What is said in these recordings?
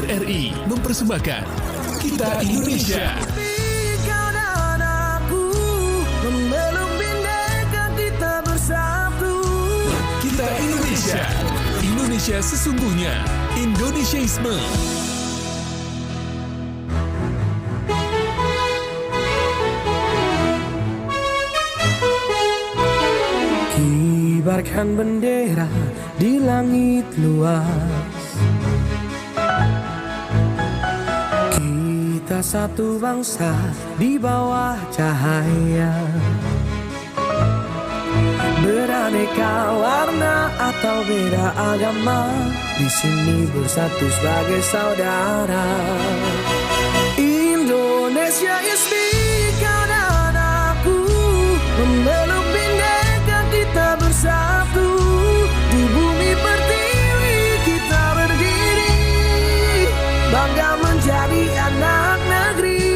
RRI mempersembahkan Kita Indonesia. Kau dan aku memeluk bhinneka kita bersatu. Kita Indonesia. Indonesia sesungguhnya. Indonesiaisme. Kibarkan bendera di langit luas. Kita satu bangsa di bawah cahaya. Beraneka warna atau beda agama, di sini bersatu sebagai saudara. Indonesia is me, kau dan aku memeluk bhinneka kita bersatu. Di bumi pertiwi kita berdiri, bangga menjadi anak negeri.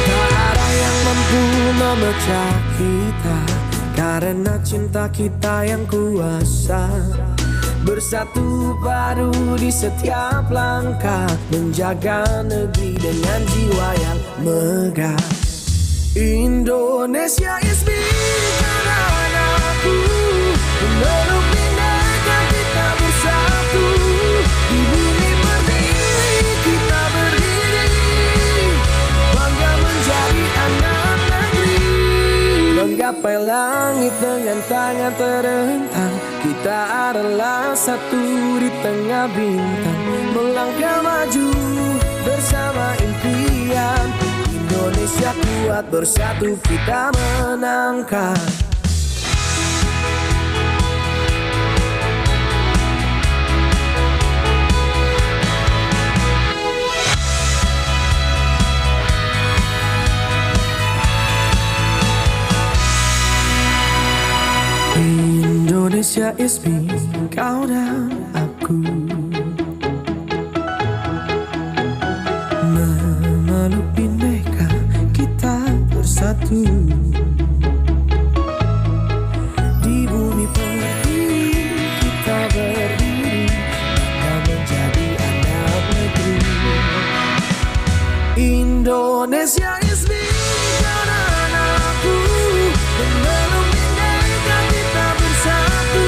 Tak ada yang mampu memecah kita, karena cinta kita yang kuasa. Bersatu padu di setiap langkah, menjaga negeri dengan jiwa yang megah. Indonesia is me, kau dan aku memeluk bhinneka kita bersatu. Di bumi pertiwi kita berdiri, bangga menjadi anak negeri. Menggapai langit dengan tangan terentang, kita adalah satu di tengah bintang. Melangkah maju bersama impian, Indonesia kuat bersatu kita menangkan. Indonesia is me, kau dan aku memeluk bhinneka kita bersatu. Di bumi pertiwi kita berdiri, bangga menjadi anak negeri. Indonesia is me, kau dan aku memeluk bhinneka kita bersatu.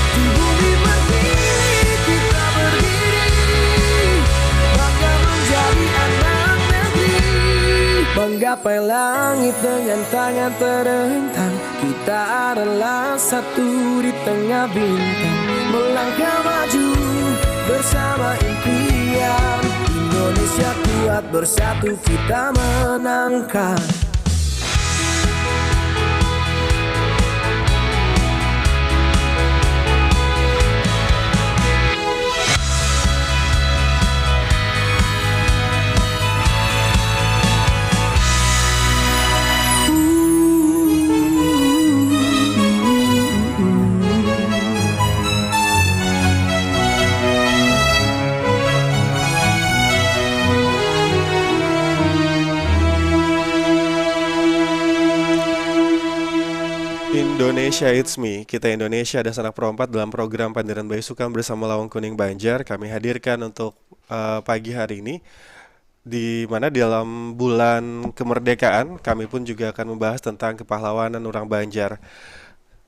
Di bumi pertiwi kita berdiri, bangga menjadi anak negeri. Menggapai langit dengan tangan terentang, kita adalah satu di tengah bintang. Melangkah maju bersama impian, Indonesia kuat bersatu kita menangkan. Indonesia It's Me, Kita Indonesia dan Sanak Pro 4 dalam program Pandiran Bayi Sukam bersama Lawang Kuning Banjar. Kami hadirkan untuk pagi hari ini, di mana dalam bulan kemerdekaan kami pun juga akan membahas tentang kepahlawanan orang Banjar.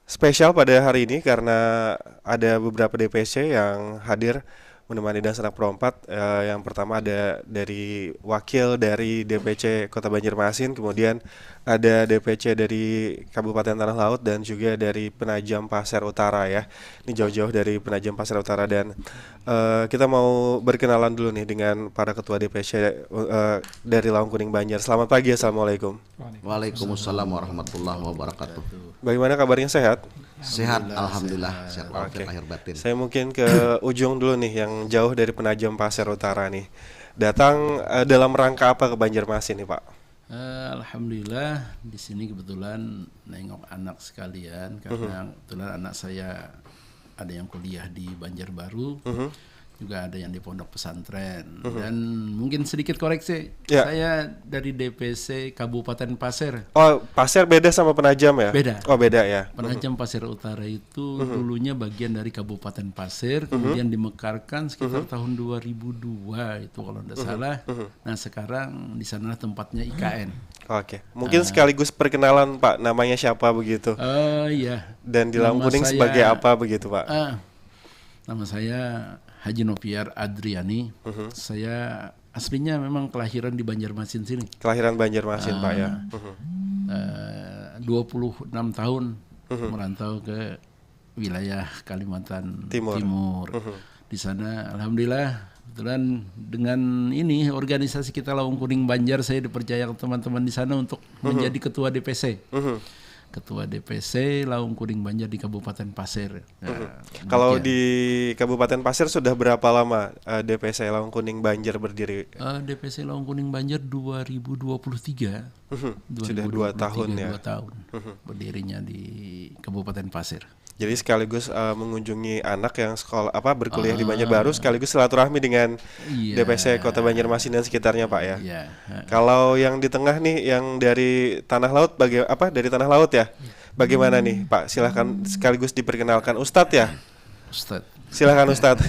Spesial pada hari ini karena ada beberapa DPC yang hadir menemani dan Sanak Pro 4. Yang pertama ada dari wakil dari DPC Kota Banjarmasin, kemudian ada DPC dari Kabupaten Tanah Laut dan juga dari Penajam Pasir Utara ya. Ini jauh-jauh dari Penajam Pasir Utara dan kita mau berkenalan dulu nih dengan para ketua DPC dari Lawang Kuning Banjar. Selamat pagi, assalamualaikum. Waalaikumsalam warahmatullahi wabarakatuh. Bagaimana kabarnya, sehat? Sehat, alhamdulillah. Sehat walafiat lahir batin. Saya mungkin ke ujung dulu nih, yang jauh dari Penajam Pasir Utara nih. Datang dalam rangka apa ke Banjarmasin nih, Pak? Alhamdulillah di sini kebetulan nengok anak sekalian karena kebetulan anak saya ada yang kuliah di Banjarbaru. juga ada yang di pondok pesantren. Dan mungkin sedikit koreksi, Ya. saya dari DPC Kabupaten Pasir. Oh, Pasir beda sama Penajam ya? Beda. Oh, beda ya. Penajam Pasir Utara itu dulunya bagian dari Kabupaten Pasir, kemudian dimekarkan sekitar tahun 2002 itu kalau tidak salah. Nah sekarang di sana tempatnya IKN. Oke. Mungkin sekaligus perkenalan Pak, namanya siapa begitu? Iya. Dan di Lawang Nama Kuning saya- sebagai apa begitu Pak? Nama saya Haji Noviar Adriani. Saya aslinya memang kelahiran di Banjarmasin sini. Kelahiran Banjarmasin Pak ya. 26 tahun merantau ke wilayah Kalimantan Timur. Di sana alhamdulillah kebetulan dengan ini organisasi kita Lawang Kuning Banjar, saya dipercaya teman-teman di sana untuk menjadi ketua DPC. Ketua DPC Lawang Kuning Banjar di Kabupaten Pasir. Nah, Kalau demikian. di Kabupaten Pasir sudah berapa lama DPC Lawang Kuning Banjar berdiri? DPC Lawang Kuning Banjar 2023. Sudah 2 tahun ya. 2 tahun berdirinya di Kabupaten Pasir. Jadi sekaligus mengunjungi anak yang sekolah berkuliah di Banjarbaru, sekaligus silaturahmi dengan Iya. DPC Kota Banjarmasin dan sekitarnya Pak ya. Iya. Kalau yang di tengah nih, yang dari Tanah Laut, dari Tanah Laut ya, bagaimana nih Pak? Silahkan sekaligus diperkenalkan Ustadz ya. Ustadz. Silahkan Ustadz.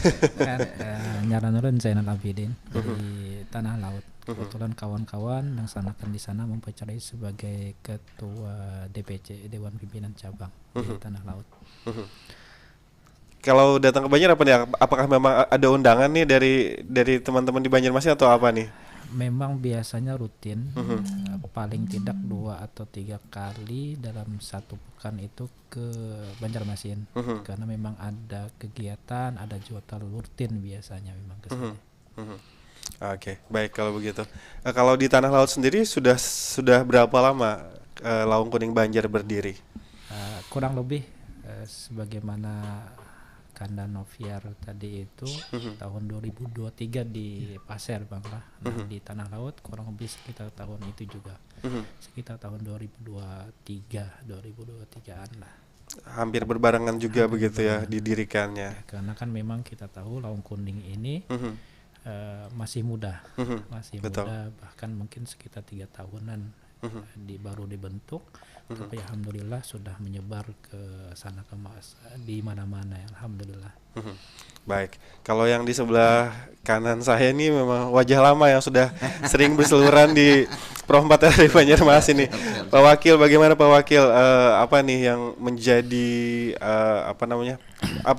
Nyaranurun Zainal Abidin dari Tanah Laut. Kebetulan kawan-kawan yang sanakan di sana mempercayai sebagai ketua DPC Dewan Pimpinan Cabang di Tanah Laut. Kalau datang ke Banjar apa nih? Apakah memang ada undangan nih dari teman-teman di Banjarmasin atau apa nih? Memang biasanya rutin, paling tidak 2 atau 3 kali dalam satu pekan itu ke Banjarmasin, karena memang ada kegiatan, ada jadwal rutin biasanya memang ke sana. Oke, baik kalau begitu. Kalau di Tanah Laut sendiri sudah berapa lama Lawang Kuning Banjar berdiri? Kurang lebih sebagaimana Kanda Noviar tadi itu tahun 2023 di Pasir Bang lah. Nah, di Tanah Laut kurang lebih sekitar tahun itu juga. Sekitar tahun 2023-an lah. Hampir berbarengan juga begitu ya didirikannya. Karena kan memang kita tahu Lawang Kuning ini masih muda. Masih Betul. muda, bahkan mungkin sekitar 3 tahunan baru dibentuk. Tapi alhamdulillah sudah menyebar ke sana di mana-mana ya, alhamdulillah. Baik, kalau yang di sebelah kanan saya ini memang wajah lama yang sudah sering berseluruhan di perempatan dari Banjarmasin nih. Pak Wakil, bagaimana Pak Wakil? Apa nih yang menjadi apa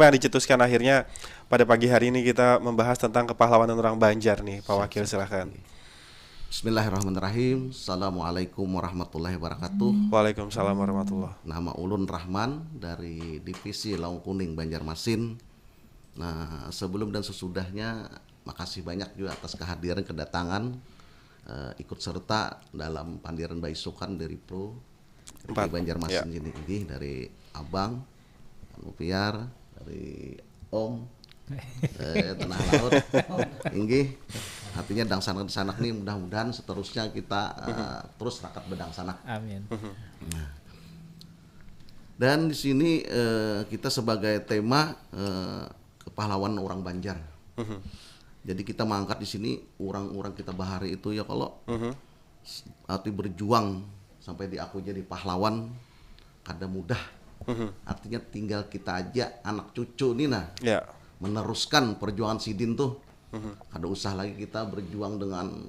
yang dicetuskan akhirnya pada pagi hari ini kita membahas tentang kepahlawanan orang Banjar nih, Pak Wakil, silahkan. Bismillahirrahmanirrahim. Assalamualaikum warahmatullahi wabarakatuh. Waalaikumsalam warahmatullahi. Nama Ulun Rahman dari Divisi Lawang Kuning Banjarmasin. Nah, sebelum dan sesudahnya makasih banyak juga atas kehadiran kedatangan ikut serta dalam Pandiran Baisukan dari Pro di Banjarmasin ini dari Abang, Noviar, dari Om, Tanah Laut, Inggih. Artinya dang sanak nih mudah-mudahan seterusnya kita terus rakat bedang sanak. Amin. Dan di sini kita sebagai tema kepahlawanan orang Banjar. Jadi kita mengangkat di sini orang-orang kita bahari itu ya kalau arti berjuang sampai diakui jadi pahlawan kada mudah. Artinya tinggal kita aja anak cucu nih meneruskan perjuangan Sidin tuh. Ada usaha lagi kita berjuang dengan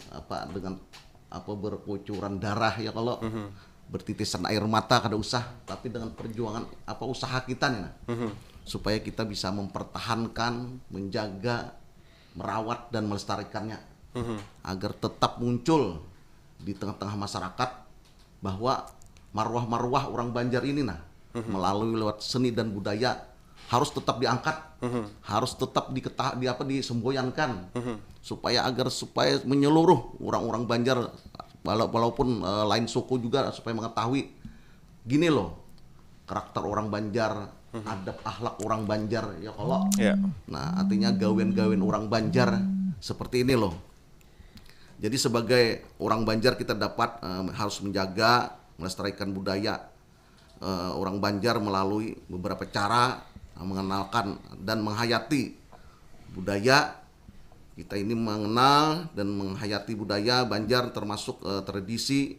berkucuran darah ya kalau bertitisan air mata kada usah, tapi dengan perjuangan usaha kita nih supaya kita bisa mempertahankan, menjaga, merawat dan melestarikannya agar tetap muncul di tengah-tengah masyarakat bahwa marwah-marwah orang Banjar ini melalui lewat seni dan budaya harus tetap diangkat, harus tetap disemboyankan supaya menyeluruh orang-orang Banjar walaupun lain suku juga supaya mengetahui gini loh karakter orang Banjar, adab akhlak orang Banjar ya kalau. Nah, artinya gawen-gawen orang Banjar seperti ini loh. Jadi sebagai orang Banjar kita dapat harus menjaga, melestarikan budaya orang Banjar melalui beberapa cara mengenalkan dan menghayati budaya. Kita ini mengenal dan menghayati budaya Banjar, termasuk tradisi,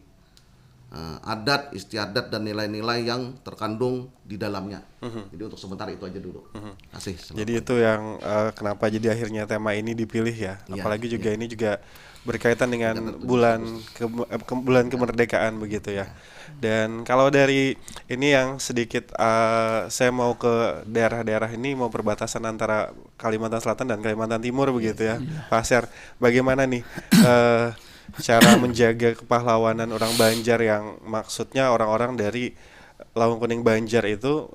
adat, istiadat dan nilai-nilai yang terkandung di dalamnya. Jadi untuk sementara itu aja dulu. Kasih. Jadi itu yang kenapa jadi akhirnya tema ini dipilih ya. Iya, Apalagi juga ini juga berkaitan dengan bulan kemerdekaan begitu ya. Dan kalau dari ini yang sedikit saya mau ke daerah-daerah ini, mau perbatasan antara Kalimantan Selatan dan Kalimantan Timur begitu ya. Pak Asyar, bagaimana nih cara menjaga kepahlawanan orang Banjar yang maksudnya orang-orang dari Lawang Kuning Banjar itu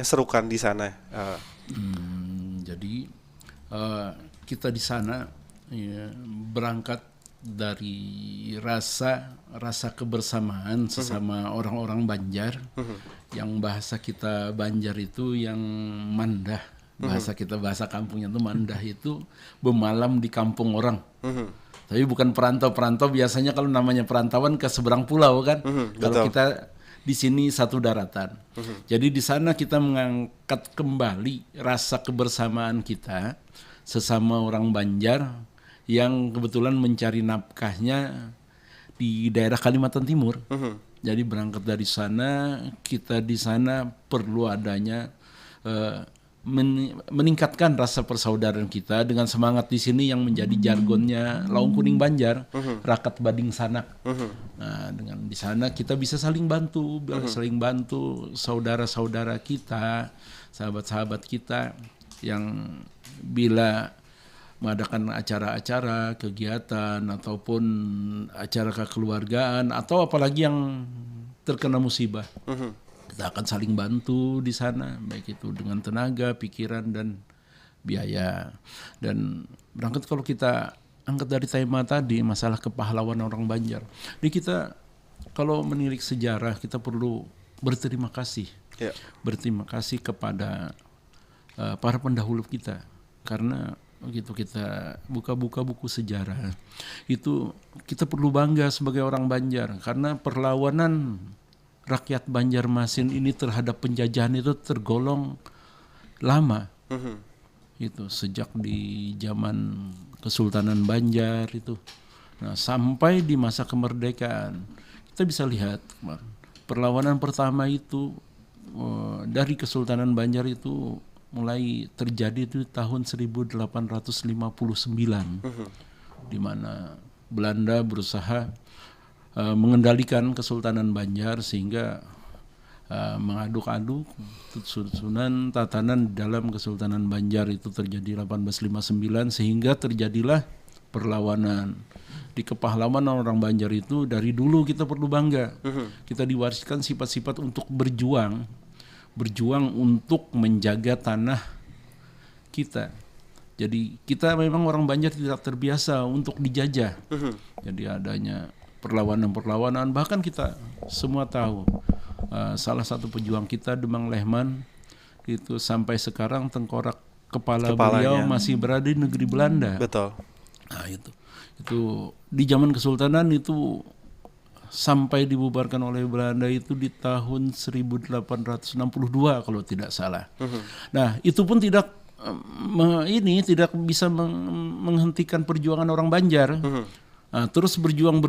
serukan di sana. Jadi kita di sana ya, berangkat dari rasa kebersamaan sesama orang-orang Banjar, yang bahasa kita Banjar itu yang mandah, bahasa kita, bahasa kampungnya itu mandah, itu bemalam di kampung orang. Tapi bukan perantau-perantau, biasanya kalau namanya perantauan ke seberang pulau kan. Kalau kita di sini satu daratan. Jadi di sana kita mengangkat kembali rasa kebersamaan kita sesama orang Banjar yang kebetulan mencari nafkahnya di daerah Kalimantan Timur. Jadi berangkat dari sana, kita di sana perlu adanya meningkatkan rasa persaudaraan kita dengan semangat di sini yang menjadi jargonnya Lawang Kuning Banjar, rakat bading sanak. Nah, dengan di sana kita bisa saling bantu saudara-saudara kita, sahabat-sahabat kita yang bila mengadakan acara-acara, kegiatan ataupun acara kekeluargaan atau apalagi yang terkena musibah. Kita akan saling bantu di sana, baik itu dengan tenaga, pikiran, dan biaya. Dan berangkat kalau kita angkat dari tema tadi, masalah kepahlawanan orang Banjar. Jadi kita kalau menilik sejarah, kita perlu berterima kasih. Berterima kasih kepada para pendahulu kita. Karena begitu kita buka-buka buku sejarah, itu kita perlu bangga sebagai orang Banjar. Karena perlawanan rakyat Banjarmasin ini terhadap penjajahan itu tergolong lama. Itu sejak di zaman Kesultanan Banjar itu. Nah, sampai di masa kemerdekaan kita bisa lihat perlawanan pertama itu dari Kesultanan Banjar itu mulai terjadi itu tahun 1859, di mana Belanda berusaha mengendalikan Kesultanan Banjar sehingga mengaduk-aduk susunan tatanan dalam Kesultanan Banjar itu terjadi 1859, sehingga terjadilah perlawanan. Di kepahlawanan orang Banjar itu dari dulu kita perlu bangga. Kita diwariskan sifat-sifat untuk berjuang untuk menjaga tanah kita. Jadi kita memang orang Banjar tidak terbiasa untuk dijajah. Jadi adanya perlawanan-perlawanan, bahkan kita semua tahu salah satu pejuang kita Demang Lehman itu sampai sekarang tengkorak kepalanya beliau masih berada di negeri Belanda. Betul. Nah, itu di zaman Kesultanan itu sampai dibubarkan oleh Belanda itu di tahun 1862 kalau tidak salah. Nah, itu pun tidak bisa menghentikan perjuangan orang Banjar. Nah, terus berjuang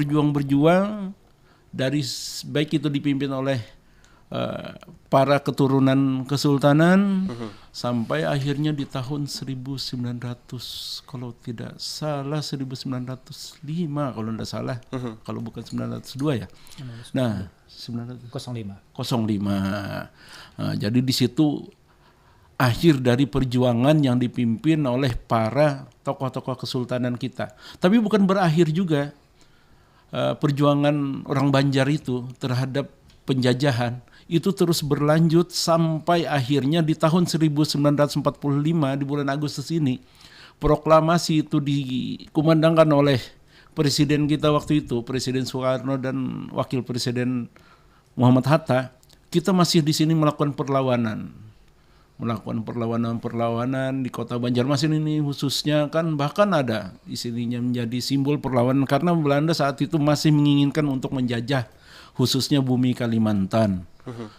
dari baik itu dipimpin oleh para keturunan Kesultanan sampai akhirnya di tahun 1900 kalau tidak salah 1905 kalau tidak salah, kalau bukan 902 ya. Nah, 905. Nah, jadi di situ akhir dari perjuangan yang dipimpin oleh para tokoh-tokoh kesultanan kita. Tapi bukan berakhir juga perjuangan orang Banjar itu terhadap penjajahan. Itu terus berlanjut sampai akhirnya di tahun 1945 di bulan Agustus ini proklamasi itu dikumandangkan oleh presiden kita waktu itu, Presiden Soekarno dan Wakil Presiden Muhammad Hatta. Kita masih di sini melakukan perlawanan di kota Banjarmasin ini khususnya, kan bahkan ada di sininya menjadi simbol perlawanan karena Belanda saat itu masih menginginkan untuk menjajah khususnya bumi Kalimantan.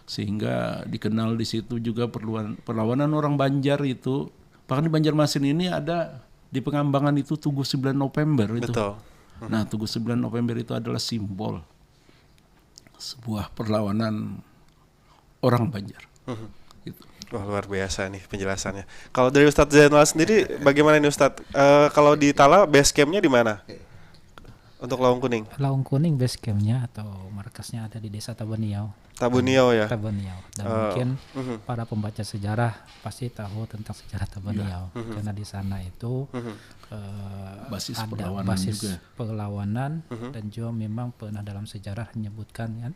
Sehingga dikenal di situ juga perlawanan orang Banjar itu Bahkan di Banjarmasin ini ada di Pengambangan itu Tugu 9 November itu. Betul. Nah, Tugu 9 November itu adalah simbol sebuah perlawanan orang Banjar. Gitu. Wah, luar biasa nih penjelasannya. Kalau dari Ustadz Zainal sendiri bagaimana nih Ustadz? Kalau di Tala base campnya di mana? Untuk Lawang Kuning? Lawang Kuning base campnya atau markasnya ada di Desa Tabuniau. Tabuniau ya? Tabuniau. Dan mungkin para pembaca sejarah pasti tahu tentang sejarah Tabuniau. Karena di sana itu Basis ada perlawanan basis juga. perlawanan dan juga memang pernah dalam sejarah menyebutkan kan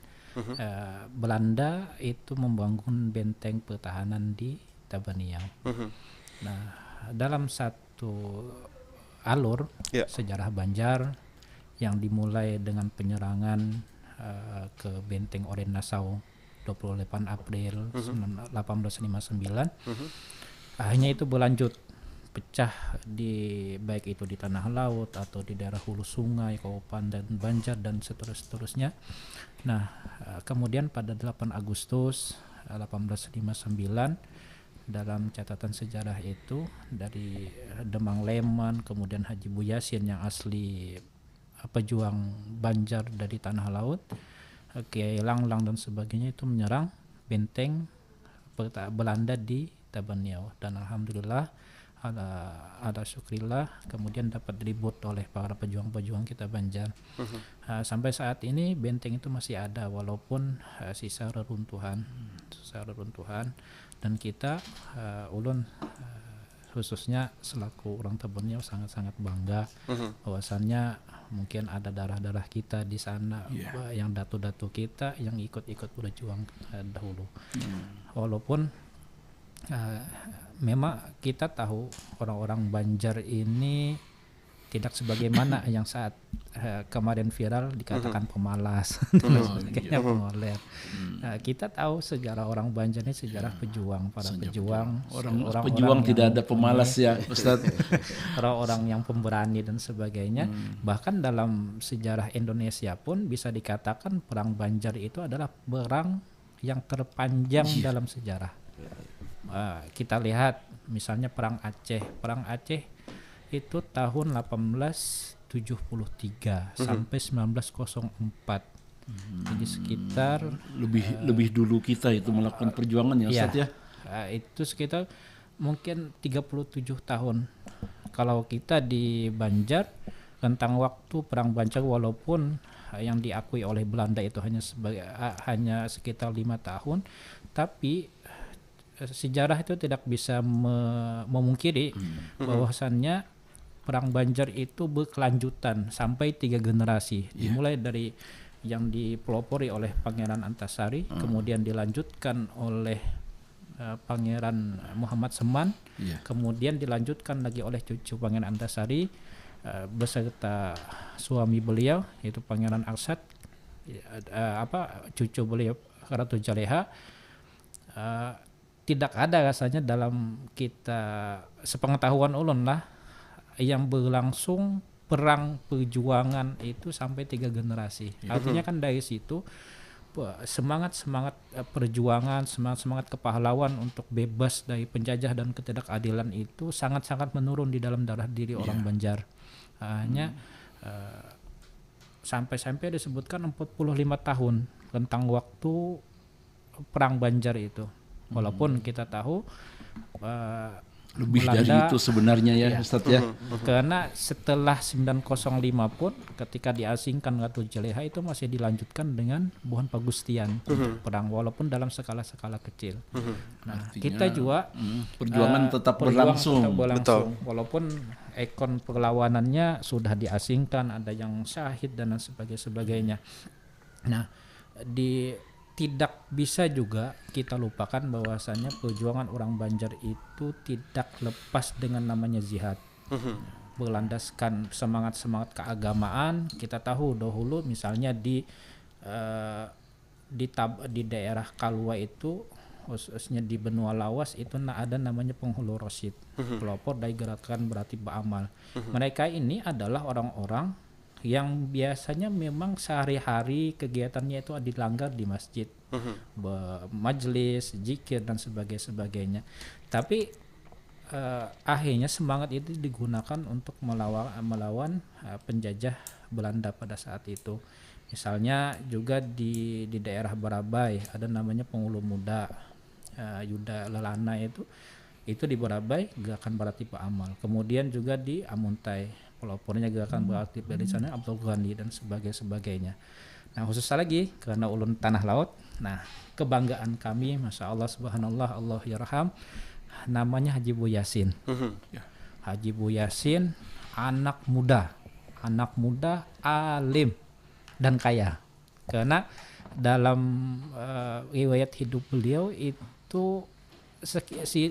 Belanda itu membangun benteng pertahanan di Tabuniau. Nah, dalam satu alur sejarah Banjar yang dimulai dengan penyerangan ke benteng Oren Nassau 28 April 1859, akhirnya itu berlanjut pecah di baik itu di tanah laut atau di daerah hulu sungai, Kaupan dan Banjar dan seterusnya. Nah, kemudian pada 8 Agustus 1859 dalam catatan sejarah itu dari Demang Leman, kemudian Haji Buyasin yang asli pejuang Banjar dari tanah laut, Kiai Langlang dan sebagainya itu menyerang benteng Belanda di Tabuniau, dan alhamdulillah ada syukrillah kemudian dapat diribut oleh para pejuang-pejuang kita Banjar. Sampai saat ini benteng itu masih ada walaupun sisa reruntuhan dan kita ulun khususnya selaku orang Tabuniau sangat-sangat bangga bahwasannya mungkin ada darah-darah kita di sana, yang datu-datu kita yang ikut-ikut berjuang dahulu. Walaupun memang kita tahu orang-orang Banjar ini tidak sebagaimana yang saat kemarin viral dikatakan pemalas dan sebagainya, pengoler. Kita tahu sejarah orang Banjar ini sejarah pejuang, para pejuang, orang pejuang tidak ada pemalas ya Ustaz. Orang-orang yang pemberani dan sebagainya. Bahkan dalam sejarah Indonesia pun bisa dikatakan perang Banjar itu adalah perang yang terpanjang dalam sejarah. Kita lihat misalnya perang Aceh itu tahun 1873 sampai 1904. Jadi sekitar lebih dulu kita itu melakukan perjuangan ya Ustaz ya. Itu sekitar mungkin 37 tahun. Kalau kita di Banjar rentang waktu perang Banjar walaupun yang diakui oleh Belanda itu hanya sekitar 5 tahun, tapi sejarah itu tidak bisa memungkiri bahwasannya perang Banjar itu berkelanjutan sampai 3 generasi, dimulai dari yang dipelopori oleh Pangeran Antasari, kemudian dilanjutkan oleh Pangeran Muhammad Seman, kemudian dilanjutkan lagi oleh cucu Pangeran Antasari beserta suami beliau yaitu Pangeran Arsad, cucu beliau Ratu Jaleha. Tidak ada rasanya dalam kita sepengetahuan ulun lah yang berlangsung perang perjuangan itu sampai 3 generasi. Artinya kan dari situ semangat perjuangan, semangat kepahlawan untuk bebas dari penjajah dan ketidakadilan itu sangat-sangat menurun di dalam darah diri orang Banjar. Hanya sampai disebutkan 45 tahun rentang waktu perang Banjar itu. Walaupun kita tahu lebih Belanda, dari itu sebenarnya ya Ustaz ya. Karena setelah 905 pun ketika diasingkan Ratu Jaleha itu masih dilanjutkan dengan Buhan Pagustian perang walaupun dalam skala-skala kecil. Nah, artinya, kita juga perjuangan tetap berlangsung. Betul. Walaupun ikon perlawanannya sudah diasingkan, ada yang syahid dan sebagainya. Nah, tidak bisa juga kita lupakan bahwasannya perjuangan orang Banjar itu tidak lepas dengan namanya jihad. Berlandaskan semangat keagamaan. Kita tahu dahulu misalnya di daerah Kalwa itu, khususnya di benua Lawas itu ada namanya penghulu Rosyid, pelopor dari gerakan Berarti Beramal. Mereka ini adalah orang-orang yang biasanya memang sehari-hari kegiatannya itu dilanggar di masjid, majelis, zikir dan sebagainya. Tapi akhirnya semangat itu digunakan untuk melawan penjajah Belanda pada saat itu. Misalnya juga di daerah Barabai ada namanya Pengulu Muda, Yuda Lelana itu di Barabai gerakan Baratipa Amal. Kemudian juga di Amuntai, pelopornya gerakan Baratipa di sana Abdul Ghani dan sebagainya. Nah khusus lagi karena ulun tanah laut, nah kebanggaan kami, masya Allah subhanallah, Allah yarham, namanya Haji Bu Yasin. Haji Bu Yasin anak muda alim dan kaya, karena dalam riwayat hidup beliau itu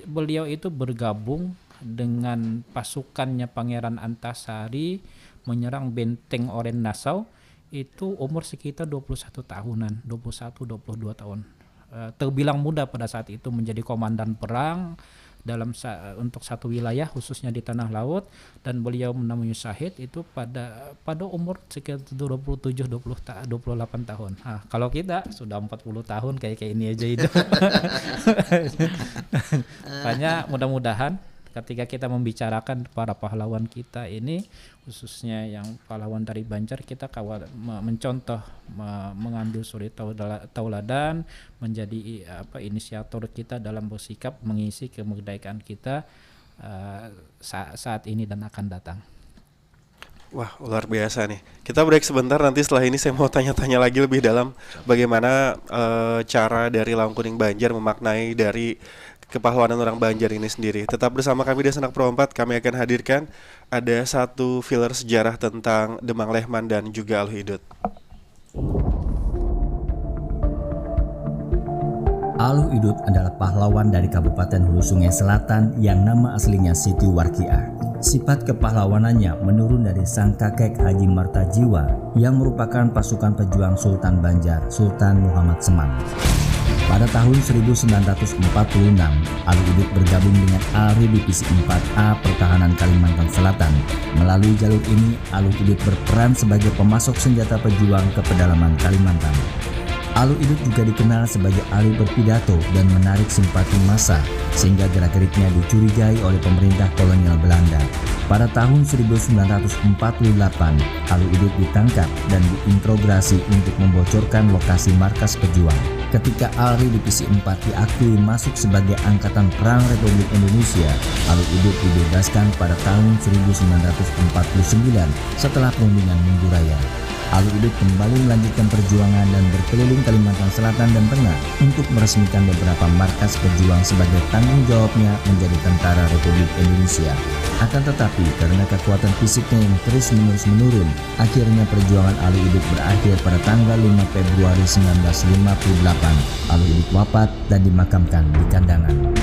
beliau itu bergabung dengan pasukannya Pangeran Antasari menyerang benteng Oren Nassau itu umur sekitar 21 tahunan, 21-22 tahun. Terbilang muda pada saat itu menjadi komandan perang untuk satu wilayah khususnya di tanah laut, dan beliau menemui syahid itu pada umur sekitar 27-28 tahun. Nah, kalau kita sudah 40 tahun kayak ini aja itu. Makanya mudah-mudahan ketika kita membicarakan para pahlawan kita ini, khususnya yang pahlawan dari Banjar, kita mencontoh, mengambil suri tauladan, menjadi inisiator kita dalam bersikap mengisi kemerdekaan kita saat ini dan akan datang. Wah, luar biasa nih. Kita break sebentar, nanti setelah ini saya mau tanya-tanya lagi lebih dalam bagaimana cara dari Lawang Kuning Banjar memaknai dari kepahlawanan orang Banjar ini sendiri. Tetap bersama kami di Sanak Pro 4, kami akan hadirkan ada satu filler sejarah tentang Demang Lehman dan juga Aluh Idut. Aluh Idut adalah pahlawan dari Kabupaten Hulu Sungai Selatan yang nama aslinya Siti Warkiah. Sifat kepahlawanannya menurun dari sang kakek Haji Martajiwa yang merupakan pasukan pejuang Sultan Banjar, Sultan Muhammad Semang. Pada tahun 1946, Aluh Idut bergabung dengan ALRI Divisi 4A Pertahanan Kalimantan Selatan. Melalui jalur ini, Aluh Idut berperan sebagai pemasok senjata pejuang ke pedalaman Kalimantan. Aluh Idut juga dikenal sebagai ahli berpidato dan menarik simpati massa, sehingga gerak-geriknya dicurigai oleh pemerintah kolonial Belanda. Pada tahun 1948, Aluh Idut ditangkap dan diinterogasi untuk membocorkan lokasi markas pejuang. Ketika ALRI Divisi 4 diakui masuk sebagai Angkatan Perang Republik Indonesia, Aluh Idut dibebaskan pada tahun 1949 setelah perundingan Minggu Raya. Aluh Idut kembali melanjutkan perjuangan dan berkeliling Kalimantan Selatan dan Tengah untuk meresmikan beberapa markas pejuang sebagai tanggung jawabnya menjadi tentara Republik Indonesia. Akan tetapi karena kekuatan fisiknya yang terus-menerus menurun, akhirnya perjuangan Aluh Idut berakhir pada tanggal 5 Februari 1958. Aluh Idut wafat dan dimakamkan di Kandangan.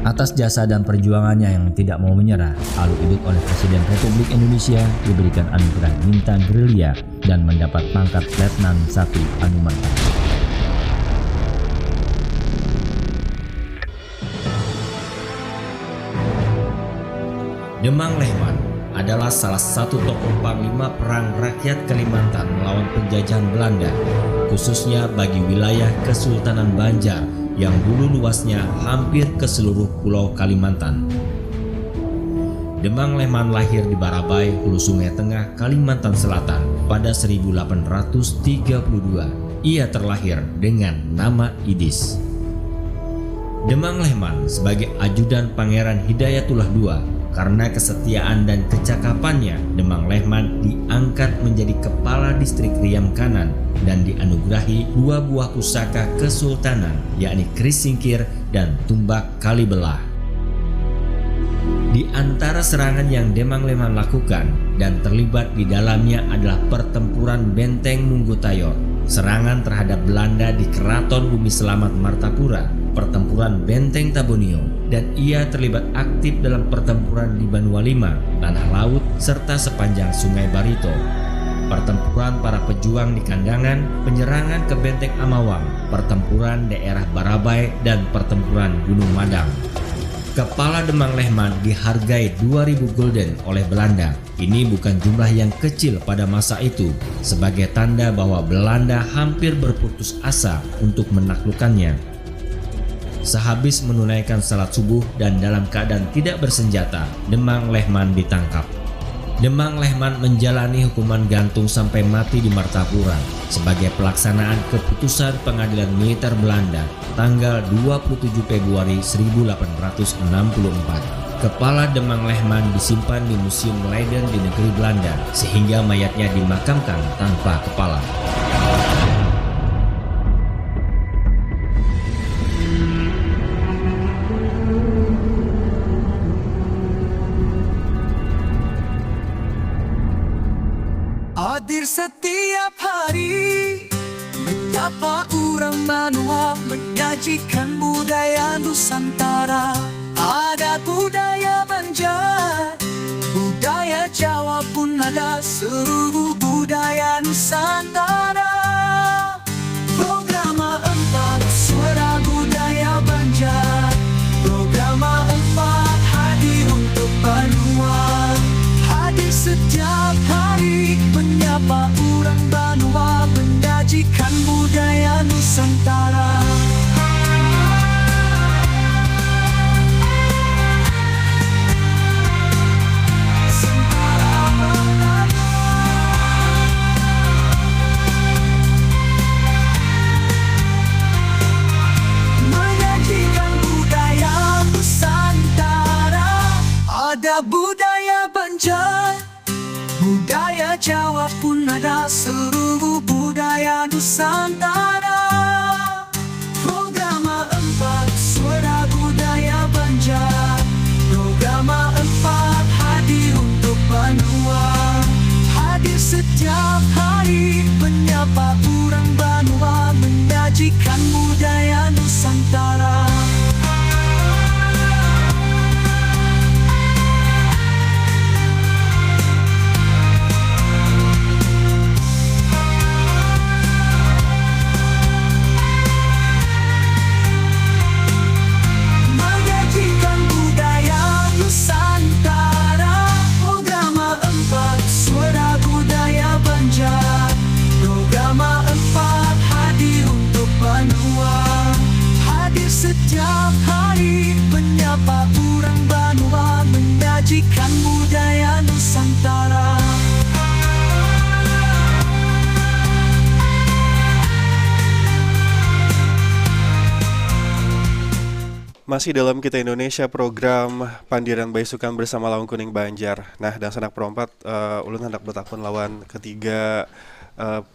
Atas jasa dan perjuangannya yang tidak mau menyerah, Aluh Idut oleh Presiden Republik Indonesia diberikan anugerah Bintang Gerilya dan mendapat pangkat Letnan 1 Anumerta. Demang Lehman adalah salah satu tokoh panglima perang rakyat Kalimantan melawan penjajahan Belanda, khususnya bagi wilayah Kesultanan Banjar yang dulu luasnya hampir ke seluruh pulau Kalimantan. Demang Lehman lahir di Barabai, Hulu Sungai Tengah, Kalimantan Selatan pada 1832. Ia terlahir dengan nama Idis. Demang Lehman sebagai ajudan Pangeran Hidayatullah II. Karena kesetiaan dan kecakapannya, Demang Lehman diangkat menjadi kepala distrik Riam Kanan dan dianugerahi 2 buah pusaka kesultanan, yakni Keris Singkir dan Tumbak Kalibelah. Di antara serangan yang Demang Lehman lakukan dan terlibat di dalamnya adalah pertempuran Benteng Munggutayor, serangan terhadap Belanda di Keraton Bumi Selamat Martapura, pertempuran Benteng Tabunio, dan ia terlibat aktif dalam pertempuran di Banua Lima, Tanah Laut, serta sepanjang Sungai Barito. Pertempuran para pejuang di Kandangan, penyerangan ke Benteng Amawang, pertempuran daerah Barabai, dan pertempuran Gunung Madang. Kepala Demang Lehman dihargai 2.000 gulden oleh Belanda. Ini bukan jumlah yang kecil pada masa itu, sebagai tanda bahwa Belanda hampir berputus asa untuk menaklukkannya. Sehabis menunaikan salat subuh dan dalam keadaan tidak bersenjata, Demang Lehman ditangkap. Demang Lehman menjalani hukuman gantung sampai mati di Martapura sebagai pelaksanaan keputusan Pengadilan Militer Belanda tanggal 27 Februari 1864. Kepala Demang Lehman disimpan di Museum Leiden di negeri Belanda sehingga mayatnya dimakamkan tanpa kepala. Hadir setiap hari, betapa orang Manua menyajikan budaya Nusantara. Ada budaya Banjar, budaya Jawa pun ada, seluruh budaya Nusantara. Programa 4 Suara Budaya Banjar, Programa 4 hadir untuk Banua. Hadir setiap hari, menyapa orang Banua, menyajikan budaya Nusantara. Menyajikan budaya Nusantara. Ada budaya Banjar, budaya Jawa pun ada, seluruh budaya Nusantara. Programa 4 Suara Budaya Banjar, Programa 4 hadir untuk Banua. Hadir setiap hari, menyapa orang Banua, menyajikan budaya Nusantara. Menyajikan budaya Nusantara. Programa 4 Suara Budaya Banjar, Programa 4 hadir untuk Banua. Hadir setiap hari, menyapa orang Banua, menyajikan budaya Nusantara. Masih dalam Kita Indonesia, program Pandiran Bayi Sukan bersama Lawang Kuning Banjar. Nah, dan sanak perompat, ulun hendak bertakun lawan ketiga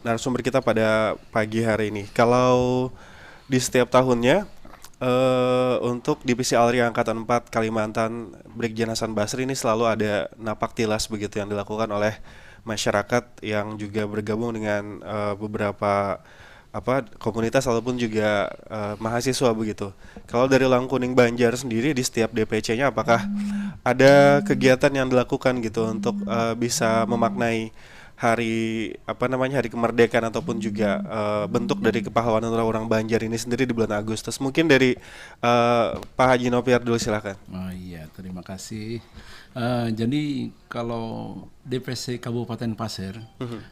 narasumber kita pada pagi hari ini. Kalau di setiap tahunnya untuk Divisi Alri Angkatan 4 Kalimantan, Brigjen Hasan Basri ini selalu ada napak tilas begitu yang dilakukan oleh masyarakat yang juga bergabung dengan beberapa komunitas ataupun juga mahasiswa begitu. Kalau dari Lawang Kuning Banjar sendiri di setiap DPC-nya apakah ada kegiatan yang dilakukan gitu untuk bisa memaknai hari hari kemerdekaan ataupun juga bentuk dari kepahlawanan orang Banjar ini sendiri di bulan Agustus? Mungkin dari Pak Haji Noviar dulu, silakan. Oh iya, terima kasih. Jadi kalau DPC Kabupaten Pasir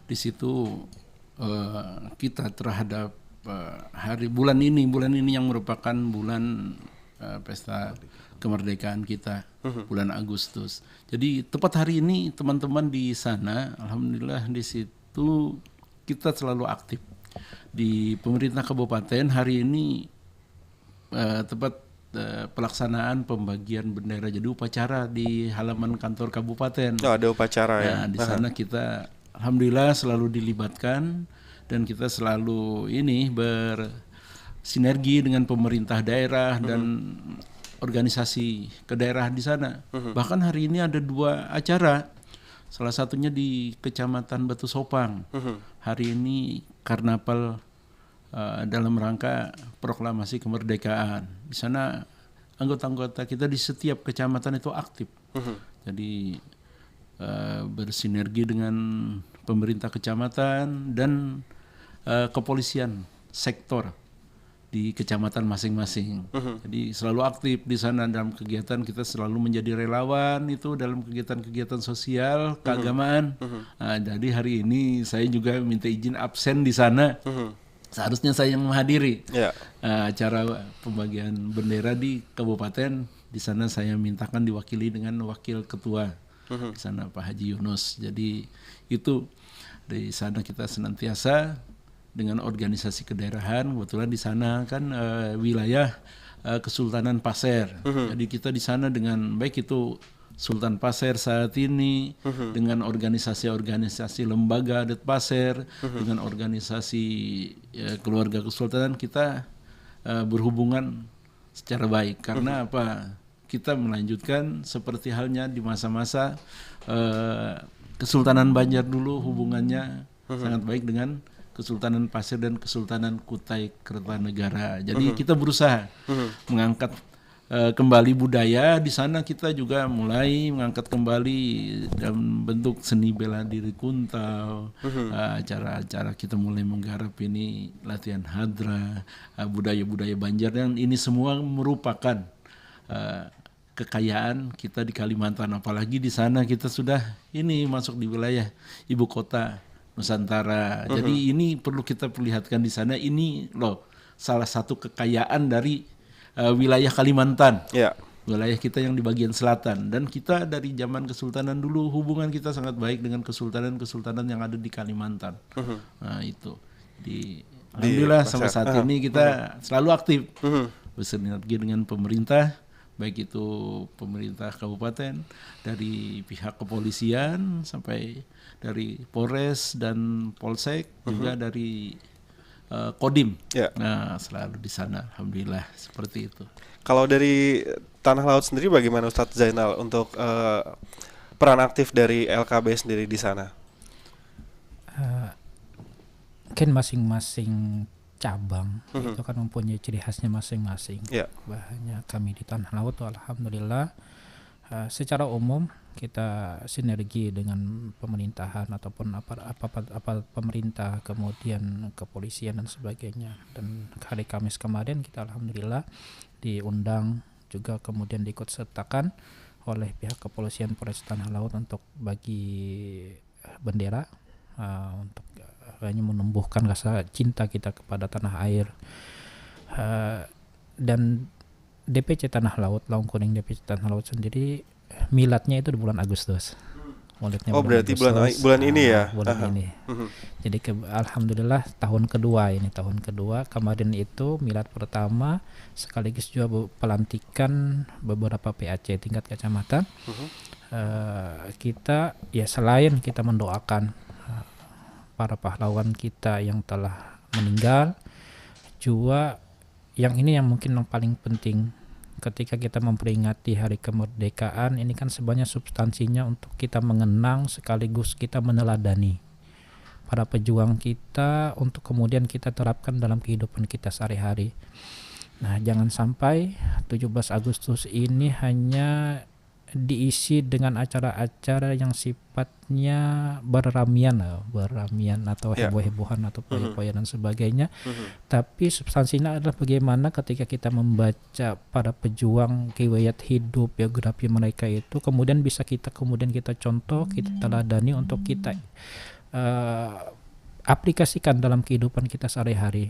di situ kita terhadap bulan ini yang merupakan bulan pesta kemerdekaan kita, bulan Agustus. Jadi tepat hari ini teman-teman di sana, alhamdulillah di situ kita selalu aktif. Di pemerintah kabupaten hari ini tepat pelaksanaan pembagian bendera, jadi upacara di halaman kantor kabupaten. Oh, ada upacara ya. Nah, di sana kita alhamdulillah selalu dilibatkan dan kita selalu bersinergi dengan pemerintah daerah dan organisasi ke daerah di sana. Bahkan hari ini ada 2 acara. Salah satunya di Kecamatan Batu Sopang. Hari ini karnaval dalam rangka proklamasi kemerdekaan. Di sana anggota-anggota kita di setiap kecamatan itu aktif. Jadi bersinergi dengan pemerintah kecamatan dan kepolisian sektor di kecamatan masing-masing. Jadi selalu aktif di sana dalam kegiatan, kita selalu menjadi relawan itu dalam kegiatan-kegiatan sosial, keagamaan. Nah, jadi hari ini saya juga minta izin absen di sana. Seharusnya saya yang menghadiri Ya. acara pembagian bendera di kabupaten. Di sana saya mintakan diwakili dengan wakil ketua di sana Pak Haji Yunus. Jadi itu di sana kita senantiasa dengan organisasi kedaerahan. Kebetulan di sana kan wilayah Kesultanan Pasir. Jadi kita di sana dengan baik itu Sultan Pasir saat ini dengan organisasi-organisasi lembaga adat Pasir, dengan organisasi keluarga kesultanan kita berhubungan secara baik karena apa? Kita melanjutkan seperti halnya di masa-masa Kesultanan Banjar dulu hubungannya sangat baik dengan Kesultanan Pasir dan Kesultanan Kutai Kertanegara. Jadi kita berusaha mengangkat kembali budaya. Di sana kita juga mulai mengangkat kembali dalam bentuk seni bela diri Kuntau, acara-acara kita mulai menggarap ini latihan hadra, budaya-budaya Banjar, dan ini semua merupakan kekayaan kita di Kalimantan. Apalagi di sana kita sudah ini masuk di wilayah ibu kota Nusantara. Jadi ini perlu kita perlihatkan di sana, ini loh salah satu kekayaan dari wilayah Kalimantan, wilayah kita yang di bagian selatan, dan kita dari zaman kesultanan dulu hubungan kita sangat baik dengan kesultanan-kesultanan yang ada di Kalimantan. Nah itu alhamdulillah sampai saat ini kita selalu aktif bersinergi dengan pemerintah, baik itu pemerintah kabupaten, dari pihak kepolisian sampai dari Polres dan Polsek, juga dari Kodim. Nah, selalu di sana, alhamdulillah seperti itu. Kalau dari Tanah Laut sendiri bagaimana Ustadz Zainal untuk peran aktif dari LKB sendiri di sana? Mungkin masing-masing cabang itu kan mempunyai ciri khasnya masing-masing. Bahannya kami di Tanah Laut, alhamdulillah secara umum kita sinergi dengan pemerintahan ataupun apa pemerintah, kemudian kepolisian dan sebagainya. Dan hari Kamis kemarin kita alhamdulillah diundang juga, kemudian diikut sertakan oleh pihak kepolisian Polres Tanah Laut untuk bagi bendera, untuk hanya menumbuhkan rasa cinta kita kepada tanah air. Dan DPC Tanah Laut, Lawang Kuning DPC Tanah Laut sendiri miladnya itu di bulan Agustus. Berarti bulan ini ya? Bulan ini. Jadi alhamdulillah tahun kedua. Kemarin itu milad pertama sekaligus juga pelantikan beberapa PAC tingkat kecamatan. Kita ya selain kita mendoakan para pahlawan kita yang telah meninggal, juga yang ini yang mungkin yang paling penting ketika kita memperingati hari kemerdekaan ini kan sebenarnya substansinya untuk kita mengenang sekaligus kita meneladani para pejuang kita untuk kemudian kita terapkan dalam kehidupan kita sehari-hari. Nah, jangan sampai 17 Agustus ini hanya diisi dengan acara-acara yang sifatnya berramian atau heboh-hebohan atau poya-poya dan sebagainya. Tapi substansinya adalah bagaimana ketika kita membaca para pejuang, riwayat hidup, biografi mereka itu kemudian bisa kita contoh, kita teladani untuk kita aplikasikan dalam kehidupan kita sehari-hari.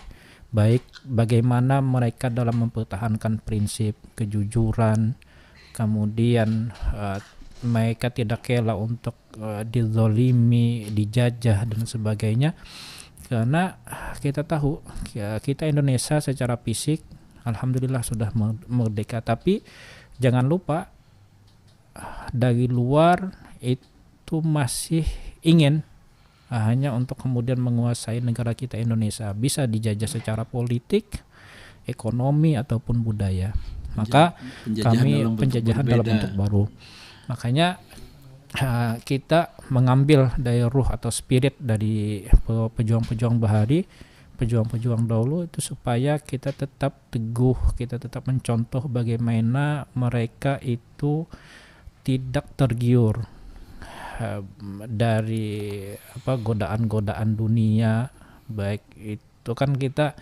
Baik bagaimana mereka dalam mempertahankan prinsip kejujuran, kemudian mereka tidak rela untuk dizolimi, dijajah dan sebagainya. Karena kita tahu kita Indonesia secara fisik alhamdulillah sudah merdeka, tapi jangan lupa dari luar itu masih ingin hanya untuk kemudian menguasai negara kita Indonesia, bisa dijajah secara politik, ekonomi ataupun budaya. Maka kami penjajahan dalam bentuk baru. Makanya kita mengambil dari ruh atau spirit dari pejuang-pejuang bahari, pejuang-pejuang dahulu itu supaya kita tetap teguh, kita tetap mencontoh bagaimana mereka itu tidak tergiur dari godaan-godaan dunia. Baik itu kan kita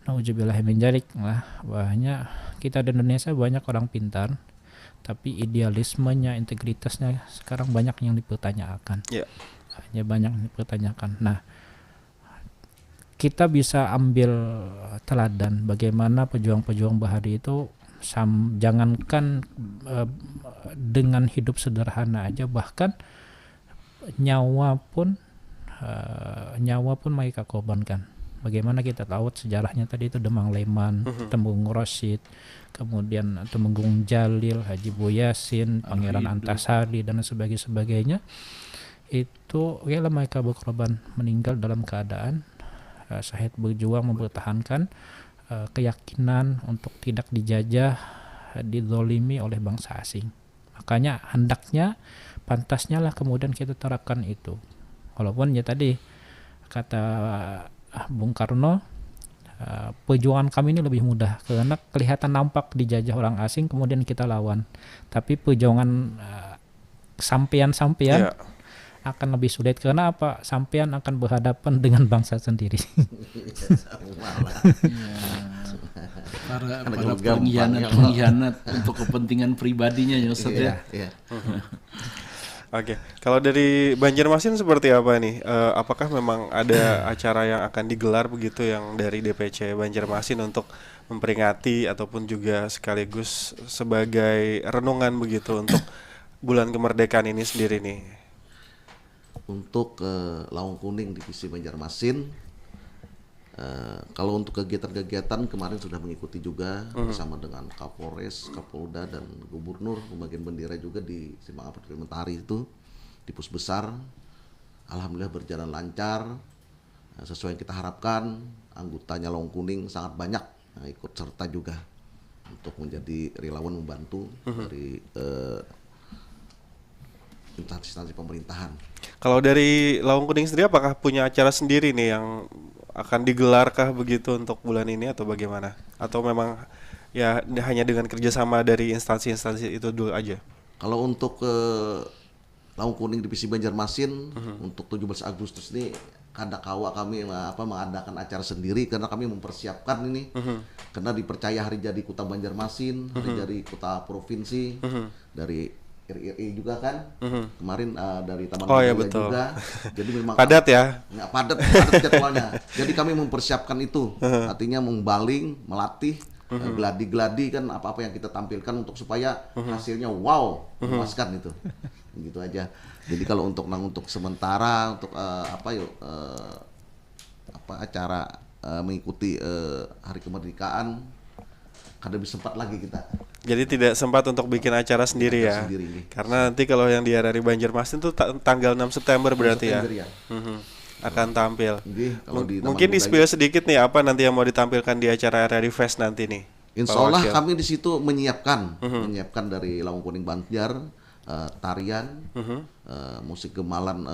nauzubillah min dzalik lah, bahwasanya kita di Indonesia banyak orang pintar, tapi idealismenya, integritasnya sekarang banyak yang dipertanyakan. Hanya banyak yang dipertanyakan. Nah, kita bisa ambil teladan bagaimana pejuang-pejuang Bahari itu jangankan dengan hidup sederhana aja, bahkan nyawa pun mereka korbankan. Bagaimana kita tahu sejarahnya tadi itu Demang Leman, Temenggung Rosid, kemudian Temenggung Jalil, Haji Boyasin, Pangeran Antasari dan sebagainya. Itu rela mereka berkorban, meninggal dalam keadaan syahid berjuang mempertahankan keyakinan untuk tidak dijajah, dizolimi oleh bangsa asing. Makanya hendaknya, pantasnya lah kemudian kita terapkan itu. Walaupun ya tadi kata Bung Karno, perjuangan kami ini lebih mudah karena kelihatan nampak dijajah orang asing kemudian kita lawan. Tapi perjuangan sampean akan lebih sulit karena apa? Sampean akan berhadapan dengan bangsa sendiri. Para pengkhianat untuk kepentingan pribadinya ya Ustaz ya. Oke, kalau dari Banjarmasin seperti apa nih? Apakah memang ada acara yang akan digelar begitu yang dari DPC Banjarmasin untuk memperingati ataupun juga sekaligus sebagai renungan begitu untuk bulan kemerdekaan ini sendiri nih? Untuk Lawang Kuning Divisi Banjarmasin, kalau untuk kegiatan-kegiatan kemarin sudah mengikuti juga bersama dengan Kapolres, Kapolda dan Gubernur, pembagian bendera juga di Simpang Apat Mentari itu di Pus Besar. Alhamdulillah berjalan lancar, sesuai yang kita harapkan. Anggotanya Lawang Kuning sangat banyak ikut serta juga untuk menjadi relawan membantu dari instansi pemerintahan. Kalau dari Lawang Kuning sendiri apakah punya acara sendiri nih yang akan digelarkah begitu untuk bulan ini atau bagaimana? Atau memang ya hanya dengan kerjasama dari instansi-instansi itu dulu aja? Kalau untuk Lawang Kuning Divisi Banjarmasin untuk 17 Agustus ini kadakawa kami mengadakan acara sendiri karena kami mempersiapkan ini karena dipercaya hari jadi Kota Banjarmasin, hari jadi Kota Provinsi dari RRI juga kan kemarin dari Taman Budaya juga, jadi memang padat ya? Padat jadwalnya. Jadi kami mempersiapkan itu, artinya membaling, melatih gladi-gladi kan apa-apa yang kita tampilkan untuk supaya hasilnya wow, memuaskan itu, gitu aja. Jadi kalau untuk sementara untuk acara mengikuti Hari Kemerdekaan kada bisa sempat lagi kita. Jadi tidak sempat untuk bikin acara sendiri ya. Karena nanti kalau yang di RRI Banjarmasin itu tanggal 6 September berarti 6 September ya. Akan tampil. Mungkin di-spill sedikit nih apa nanti yang mau ditampilkan di acara RRI Fest nanti nih. Insya Allah kami di situ menyiapkan dari Lawang Kuning Banjar tarian, musik gemalan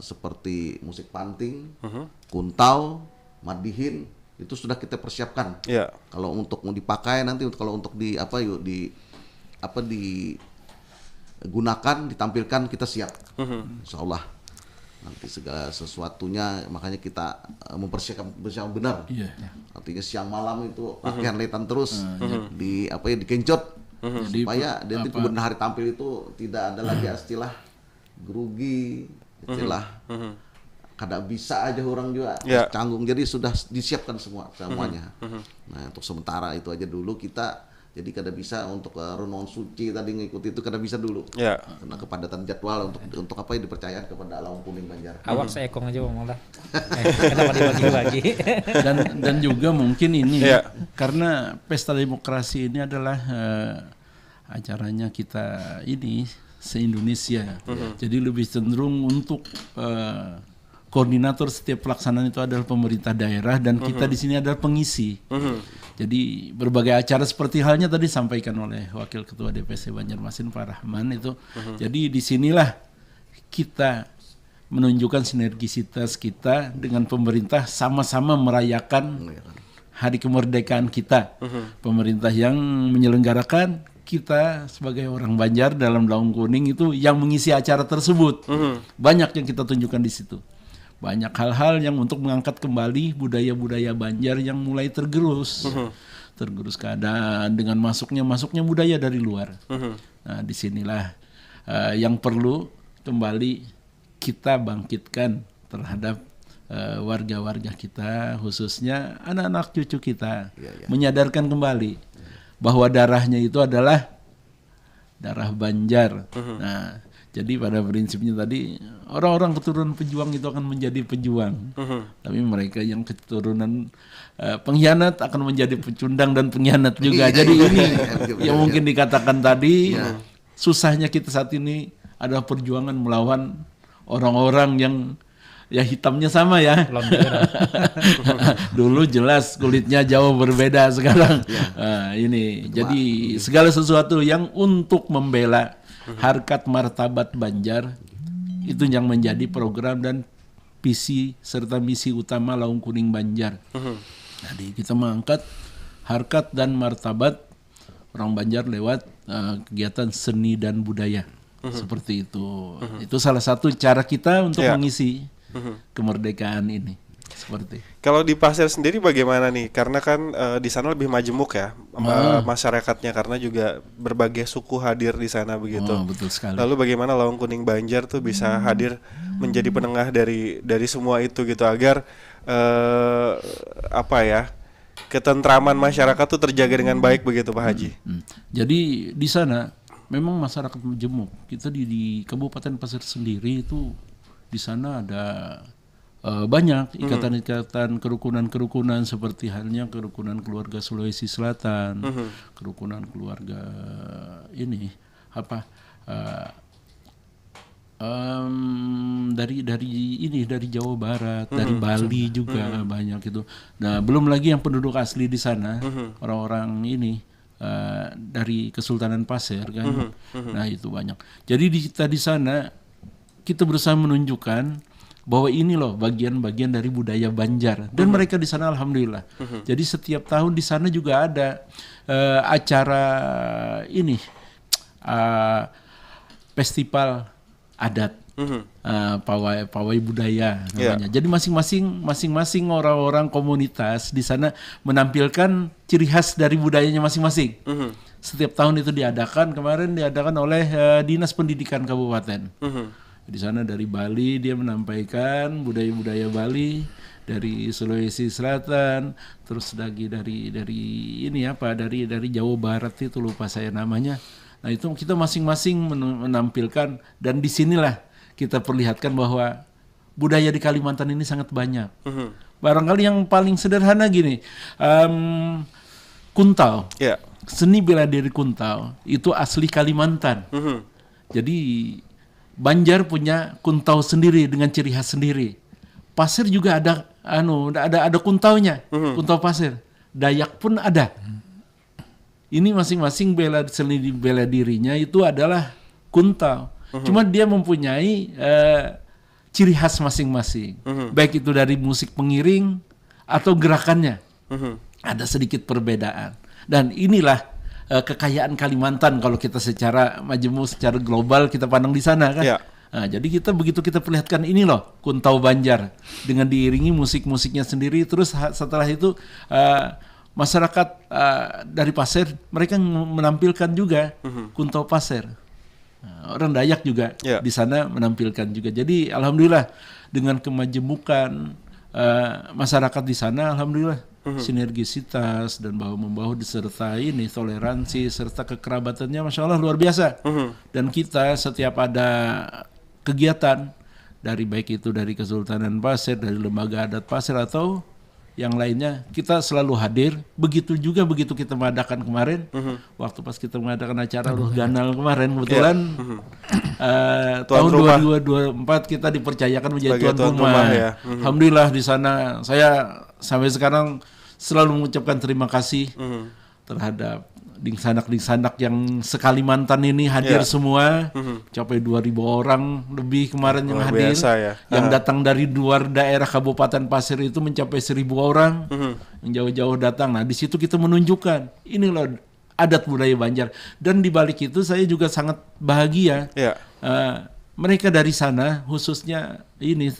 seperti musik panting, kuntau, madihin. Itu sudah kita persiapkan. Yeah. Kalau untuk mau dipakai nanti, kalau untuk digunakan, ditampilkan kita siap. Insya Allah nanti segala sesuatunya makanya kita mempersiapkan benar. Yeah. Artinya siang malam itu pakaian letan terus dikencot supaya nanti kemudian hari tampil itu tidak ada lagi istilah grogi, istilah kada bisa aja orang juga canggung, jadi sudah disiapkan semuanya. Nah untuk sementara itu aja dulu kita, jadi kada bisa untuk renungan suci tadi ngikuti itu kada bisa dulu karena kepadatan jadwal untuk apa yang dipercayaan kepada Lawang Kuning Banjar. Awak seekong aja ngomong lah. Kenapa dibagi-bagi? Dan juga mungkin ini karena pesta demokrasi ini adalah acaranya kita ini se-Indonesia. Jadi lebih cenderung untuk koordinator setiap pelaksanaan itu adalah pemerintah daerah dan kita di sini adalah pengisi. Jadi berbagai acara seperti halnya tadi disampaikan oleh Wakil Ketua DPC Banjarmasin Pak Rahman itu. Jadi disinilah kita menunjukkan sinergisitas kita dengan pemerintah sama-sama merayakan Hari Kemerdekaan kita. Pemerintah yang menyelenggarakan, kita sebagai orang Banjar dalam Lawang Kuning itu yang mengisi acara tersebut. Banyak yang kita tunjukkan di situ. Banyak hal-hal yang untuk mengangkat kembali budaya-budaya Banjar yang mulai tergerus. Tergerus keadaan dengan masuknya budaya dari luar. Nah, disinilah yang perlu kembali kita bangkitkan terhadap warga-warga kita, khususnya anak-anak cucu kita, menyadarkan kembali bahwa darahnya itu adalah darah Banjar. Nah, jadi pada prinsipnya tadi orang-orang keturunan pejuang itu akan menjadi pejuang, tapi mereka yang keturunan pengkhianat akan menjadi pecundang dan pengkhianat juga. Jadi ini yang mungkin dikatakan tadi, susahnya kita saat ini adalah perjuangan melawan orang-orang yang ya hitamnya sama ya. Dulu jelas kulitnya jauh berbeda, sekarang ini. Jadi segala sesuatu yang untuk membela harkat martabat Banjar itu yang menjadi program dan visi serta misi utama Lawang Kuning Banjar. Jadi kita mengangkat harkat dan martabat orang Banjar lewat kegiatan seni dan budaya. Seperti itu. Itu salah satu cara kita untuk mengisi kemerdekaan ini. Seperti. Kalau di Pasir sendiri bagaimana nih? Karena kan di sana lebih majemuk ya masyarakatnya, karena juga berbagai suku hadir di sana begitu. Betul sekali. Lalu bagaimana Lawang Kuning Banjar tuh bisa hadir menjadi penengah dari semua itu gitu, agar ketentraman masyarakat tuh terjaga dengan baik begitu Pak Haji. Jadi di sana memang masyarakat majemuk. Kita di Kabupaten Pasir sendiri itu di sana ada banyak ikatan-ikatan, kerukunan-kerukunan, seperti halnya kerukunan keluarga Sulawesi Selatan, kerukunan keluarga ini dari Jawa Barat, dari Bali juga banyak itu. Nah, belum lagi yang penduduk asli di sana, orang-orang ini dari Kesultanan Pasir kan. Nah, itu banyak. Jadi kita di sana kita berusaha menunjukkan bahwa ini loh bagian-bagian dari budaya Banjar, dan mereka di sana alhamdulillah. Jadi setiap tahun di sana juga ada acara ini festival adat, pawai budaya namanya. Jadi masing-masing orang-orang komunitas di sana menampilkan ciri khas dari budayanya masing-masing. Setiap tahun itu kemarin diadakan oleh Dinas Pendidikan Kabupaten. Di sana dari Bali dia menampaikan budaya-budaya Bali, dari Sulawesi Selatan, terus lagi dari Jawa Barat itu lupa saya namanya. Nah, itu kita masing-masing menampilkan, dan disinilah kita perlihatkan bahwa budaya di Kalimantan ini sangat banyak. Barangkali yang paling sederhana gini, kuntau, seni bela diri kuntau itu asli Kalimantan. Jadi Banjar punya kuntau sendiri dengan ciri khas sendiri. Pasir juga ada kuntaunya, kuntau Pasir. Dayak pun ada. Ini masing-masing seni bela dirinya itu adalah kuntau. Cuma dia mempunyai ciri khas masing-masing. Baik itu dari musik pengiring atau gerakannya. Ada sedikit perbedaan. Dan inilah kekayaan Kalimantan kalau kita secara majemuk, secara global kita pandang di sana kan. Nah, jadi begitu kita perlihatkan ini loh kuntau Banjar dengan diiringi musik-musiknya sendiri. Terus setelah itu masyarakat dari Pasir mereka menampilkan juga kuntau Pasir. Nah, orang Dayak juga di sana menampilkan juga. Jadi alhamdulillah dengan kemajemukan masyarakat di sana, alhamdulillah sinergisitas dan bahu-membahu disertai ini toleransi serta kekerabatannya Masya Allah luar biasa. Dan kita setiap ada kegiatan dari baik itu dari Kesultanan Pasir, dari Lembaga Adat Pasir atau yang lainnya, kita selalu hadir. Begitu juga begitu kita mengadakan kemarin, waktu pas kita mengadakan acara Luh Ganal kemarin kebetulan tahun 2024 kita dipercayakan menjadi tuan rumah. Alhamdulillah di sana saya sampai sekarang selalu mengucapkan terima kasih terhadap dingsanak-dingsanak yang sekalimantan ini hadir semua. Capai 2.000 orang lebih kemarin yang hadir. Yang datang dari luar daerah Kabupaten Pasir itu mencapai 1.000 orang. Yang jauh-jauh datang. Nah, di situ kita menunjukkan ini loh adat budaya Banjar. Dan di balik itu saya juga sangat bahagia. Mereka dari sana khususnya ini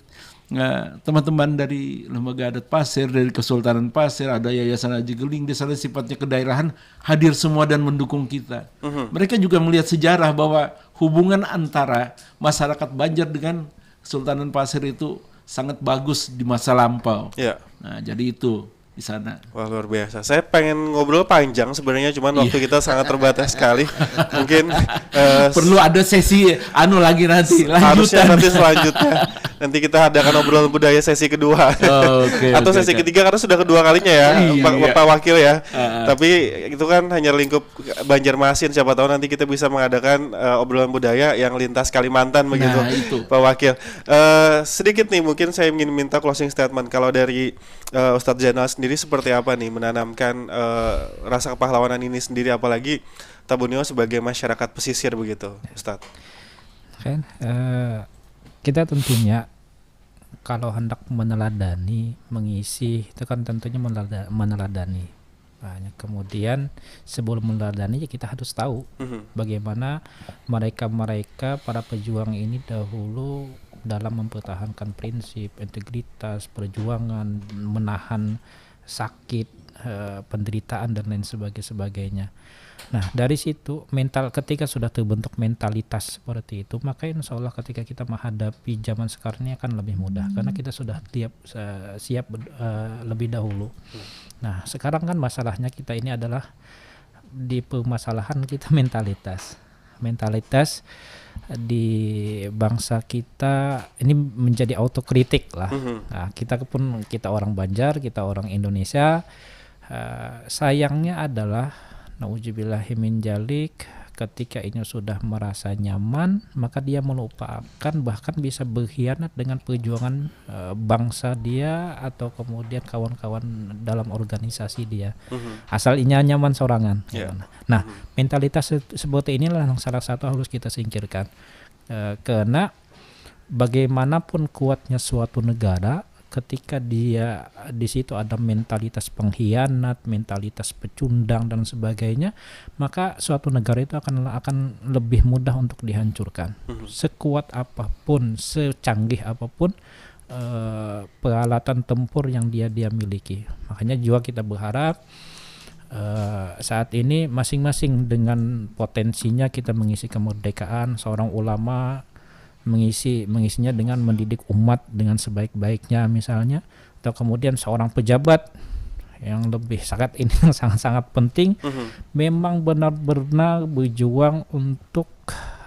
teman-teman dari Lembaga Adat Pasir, dari Kesultanan Pasir, ada Yayasan Haji Geling, di sana sifatnya kedaerahan, hadir semua dan mendukung kita. Mereka juga melihat sejarah bahwa hubungan antara masyarakat Banjar dengan Kesultanan Pasir itu sangat bagus di masa lampau. Ya. Nah, jadi itu di sana. Wah, luar biasa. Saya pengen ngobrol panjang sebenarnya, cuman waktu kita sangat terbatas sekali. Mungkin Perlu ada sesi lagi nanti harusnya lanjutan. nanti selanjutnya. Nanti kita adakan obrolan budaya sesi kedua. Atau sesi ketiga karena sudah kedua kalinya ya, Pak Wakil ya. Tapi itu kan hanya lingkup Banjarmasin, siapa tahu nanti kita bisa mengadakan obrolan budaya yang lintas Kalimantan begitu. Nah, itu. Pak Wakil. Sedikit nih mungkin saya ingin minta closing statement kalau dari Ustadz Zainal sendiri seperti apa nih menanamkan rasa kepahlawanan ini sendiri, apalagi Tabunio sebagai masyarakat pesisir begitu, Ustadz. Kan kita tentunya kalau hendak meneladani, mengisi itu kan tentunya meneladani. Banyak. Kemudian sebelum meneladani kita harus tahu bagaimana mereka para pejuang ini dahulu dalam mempertahankan prinsip, integritas, perjuangan, menahan sakit, penderitaan dan lain sebagainya. Nah, dari situ ketika sudah terbentuk mentalitas seperti itu, maka insya Allah ketika kita menghadapi zaman sekarang ini akan lebih mudah karena kita sudah siap lebih dahulu. Nah, sekarang kan masalahnya kita ini adalah di permasalahan kita mentalitas di bangsa kita ini menjadi autokritik lah. Nah, kita orang Banjar, kita orang Indonesia, sayangnya adalah nauzubillahi min dzalik, ketika ini sudah merasa nyaman maka dia melupakan bahkan bisa berkhianat dengan perjuangan bangsa dia atau kemudian kawan-kawan dalam organisasi dia. Asal ini nyaman sorangan. Nah, mentalitas seperti inilah yang salah satu harus kita singkirkan. Karena bagaimanapun kuatnya suatu negara, ketika dia di situ ada mentalitas pengkhianat, mentalitas pecundang dan sebagainya, maka suatu negara itu akan lebih mudah untuk dihancurkan. Sekuat apapun, secanggih apapun peralatan tempur yang dia miliki. Makanya juga kita berharap saat ini masing-masing dengan potensinya kita mengisi kemerdekaan. Seorang ulama mengisinya dengan mendidik umat dengan sebaik-baiknya misalnya, atau kemudian seorang pejabat yang lebih sangat-sangat penting memang benar-benar berjuang untuk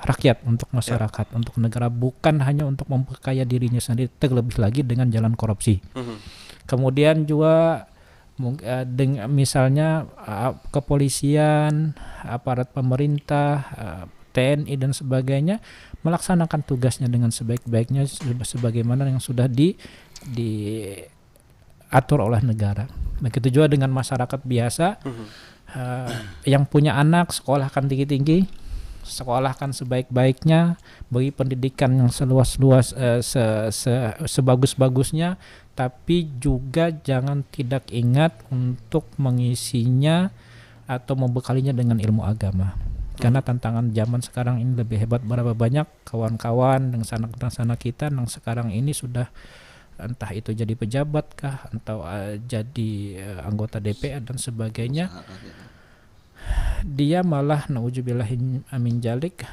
rakyat, untuk masyarakat, untuk negara, bukan hanya untuk memperkaya dirinya sendiri, terlebih lagi dengan jalan korupsi. Kemudian juga dengan misalnya kepolisian, aparat pemerintah, TNI dan sebagainya melaksanakan tugasnya dengan sebaik-baiknya sebagaimana yang sudah diatur oleh negara. Begitu juga dengan masyarakat biasa, yang punya anak sekolahkan tinggi-tinggi, sekolahkan sebaik-baiknya, beri pendidikan yang sebagus-bagusnya, tapi juga jangan tidak ingat untuk mengisinya atau membekalinya dengan ilmu agama. Karena tantangan zaman sekarang ini lebih hebat. Berapa banyak kawan-kawan dan sanak kita yang sekarang ini sudah entah itu jadi pejabat kah atau jadi anggota DPR dan sebagainya, dia malah nauzubillahi min dzalik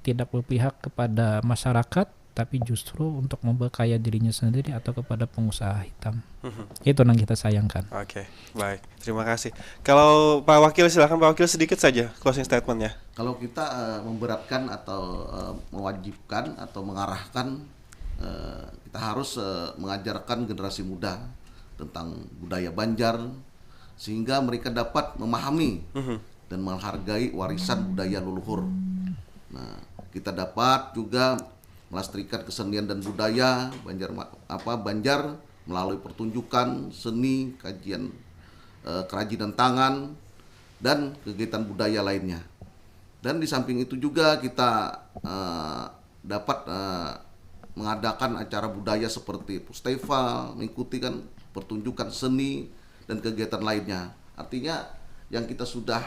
tidak berpihak kepada masyarakat, tapi justru untuk memperkaya dirinya sendiri atau kepada pengusaha hitam. Itu yang kita sayangkan. Oke, baik. Terima kasih. Kalau Pak Wakil, silakan Pak Wakil sedikit saja closing statement-nya. Kalau kita memberatkan atau mewajibkan atau mengarahkan, kita harus mengajarkan generasi muda tentang budaya Banjar sehingga mereka dapat memahami dan menghargai warisan budaya leluhur. Nah, kita dapat juga melestarikan kesenian dan budaya Banjar melalui pertunjukan seni, kajian kerajinan tangan dan kegiatan budaya lainnya. Dan di samping itu juga kita dapat mengadakan acara budaya seperti festival, mengikuti kan pertunjukan seni dan kegiatan lainnya. Artinya yang kita sudah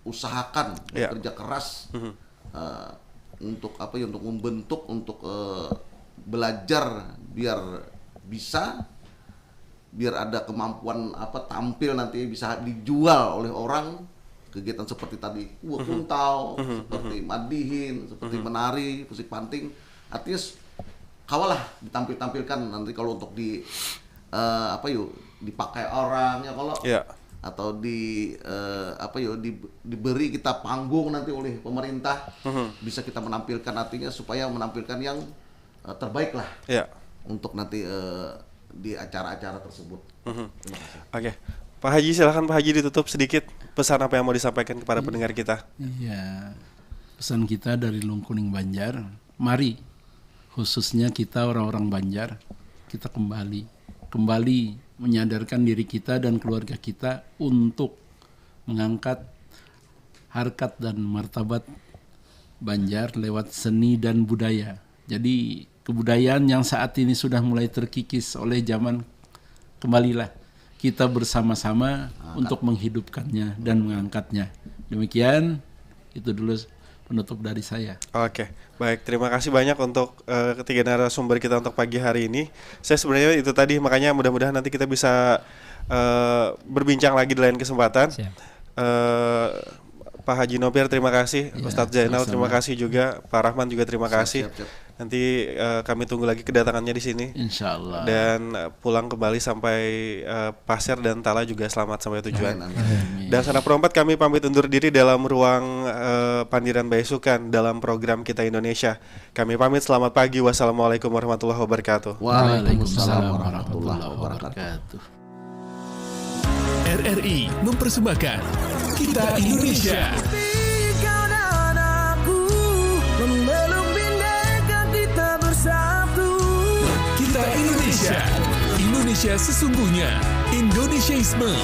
usahakan bekerja keras untuk untuk membentuk, untuk belajar biar bisa, biar ada kemampuan tampil nanti bisa dijual oleh orang. Kegiatan seperti tadi kuntau, seperti madihin, seperti menari, musik panting, artinya kawal lah ditampilkan nanti kalau untuk di dipakai orang ya kalau atau diberi kita panggung nanti oleh pemerintah bisa kita menampilkan artinya supaya menampilkan yang terbaik lah untuk nanti di acara-acara tersebut. Oke. Pak Haji, silakan Pak Haji ditutup sedikit pesan apa yang mau disampaikan kepada pendengar kita. Iya, pesan kita dari Lung Kuning Banjar, mari khususnya kita orang-orang Banjar, kita kembali menyadarkan diri kita dan keluarga kita untuk mengangkat harkat dan martabat Banjar lewat seni dan budaya. Jadi kebudayaan yang saat ini sudah mulai terkikis oleh zaman, kembalilah kita bersama-sama untuk menghidupkannya dan mengangkatnya. Demikian, itu dulu penutup dari saya. Oke, baik. Terima kasih banyak untuk ketiga narasumber kita untuk pagi hari ini. Saya sebenarnya itu tadi, makanya mudah-mudahan nanti kita bisa berbincang lagi di lain kesempatan. Pak Haji Nopiar terima kasih, Ustadz Zainal terima kasih juga, Pak Rahman juga terima kasih. Siap. Nanti kami tunggu lagi kedatangannya di sini. Insya Allah. Dan pulang kembali sampai Pasir dan Tala juga selamat sampai tujuan. Dan Sanak Pro 4 kami pamit undur diri dalam ruang Pandiran Baisukan dalam program Kita Indonesia. Kami pamit, selamat pagi. Wassalamualaikum warahmatullahi wabarakatuh. Waalaikumsalam warahmatullahi wabarakatuh. RRI mempersembahkan Kita Indonesia. Kita Indonesia. Indonesia sesungguhnya. Indonesiaisme.